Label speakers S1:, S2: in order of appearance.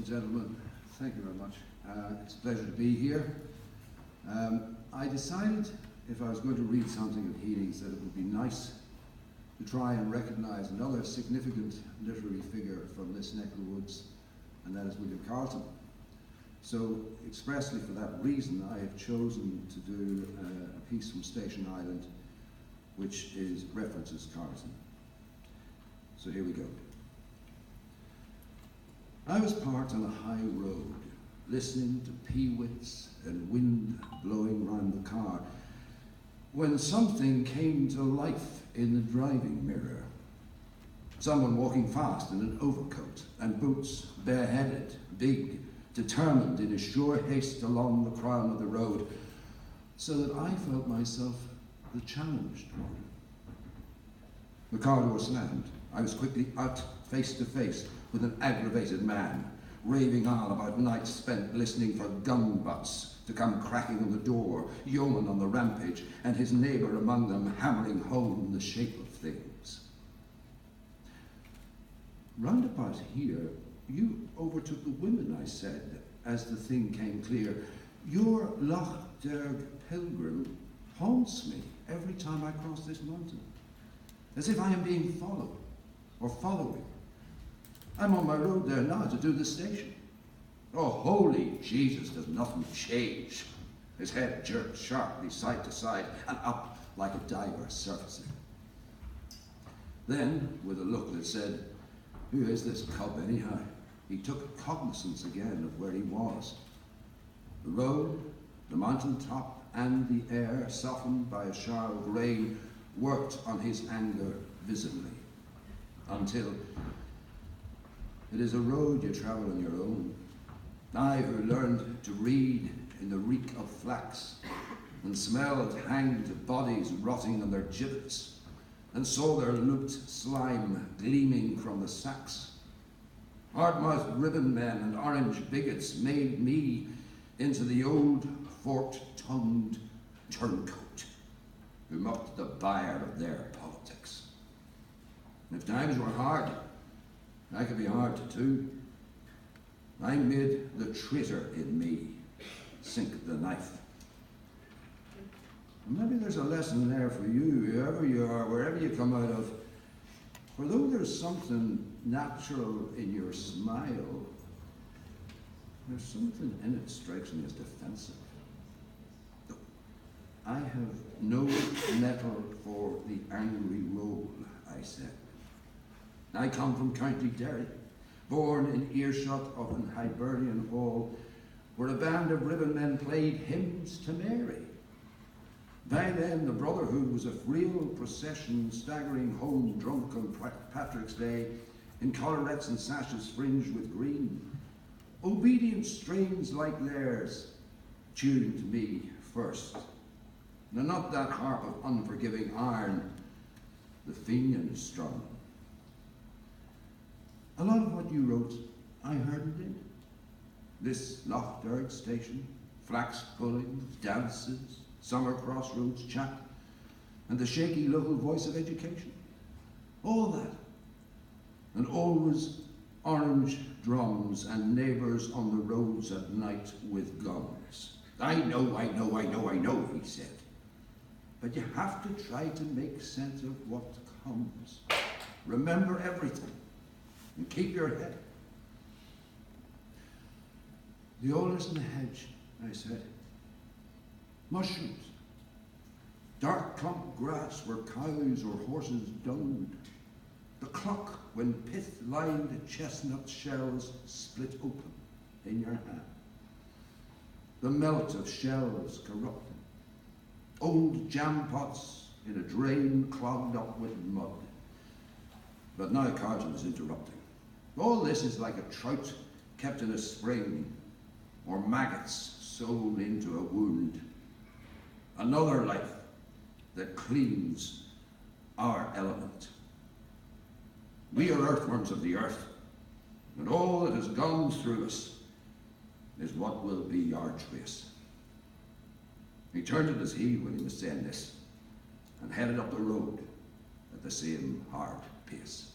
S1: and gentlemen, thank you very much. It's a pleasure to be here. I decided if I was going to read something of Heaney's that it would be nice to try and recognise another significant literary figure from this neck of the woods, and that is William Carleton. So expressly for that reason, I have chosen to do a piece from Station Island which references Carleton. So here we go. I was parked on a high road, listening to peewits and wind blowing round the car, when something came to life in the driving mirror. Someone walking fast in an overcoat and boots, bareheaded, big, determined in a sure haste along the crown of the road, so that I felt myself the challenged one. The car door slammed. I was quickly out face to face with an aggravated man, raving on about nights spent listening for gun butts to come cracking on the door, yeoman on the rampage, and his neighbour among them hammering home the shape of things. Round about here, you overtook the women, I said, as the thing came clear. Your Loch Derg pilgrim haunts me every time I cross this mountain, as if I am being followed or following. I'm on my road there now to do the station. Oh, holy Jesus, does nothing change? His head jerked sharply side to side and up like a diver surfacing. Then, with a look that said, "Who is this cub anyhow?" he took cognizance again of where he was. The road, the mountain top, and the air, softened by a shower of rain, worked on his anger visibly, until it is a road you travel on your own. I who learned to read in the reek of flax, and smelled hanged bodies rotting on their gibbets, and saw their looped slime gleaming from the sacks. Hard-mouthed ribbon men and orange bigots made me into the old forked-tongued turncoat who mocked the buyer of their politics. And if times were hard, I could be hard too. I made the traitor in me sink the knife. And maybe there's a lesson there for you, whoever you are, wherever you come out of. For though there's something natural in your smile, there's something in it strikes me as defensive. I have no mettle for the angry role, I said. I come from County Derry, born in earshot of an Hibernian hall, where a band of ribbon men played hymns to Mary. By then, the Brotherhood was a frail procession staggering home drunk on Patrick's Day in collarettes and sashes fringed with green. Obedient strains like theirs tuned me first. Now, not that harp of unforgiving iron, the Fenian strum. A lot of what you wrote, I heard and did. This Loch Derg station, flax pulling, dances, summer crossroads chat, and the shaky local voice of education. All that. And always orange drums and neighbours on the roads at night with guns. I know, he said. But you have to try to make sense of what comes. Remember everything and keep your head. The alders in the hedge, I said. Mushrooms. Dark clump grass where cows or horses dunged. The clock when pith-lined chestnut shells split open in your hand. The melt of shells corrupting. Old jam pots in a drain clogged up with mud. But now Carleton is interrupting. All this is like a trout kept in a spring, or maggots sewn into a wound. Another life that cleans our element. We are earthworms of the earth, and all that has gone through us is what will be our trace. He turned at his heel when he was saying this, and headed up the road at the same hard pace.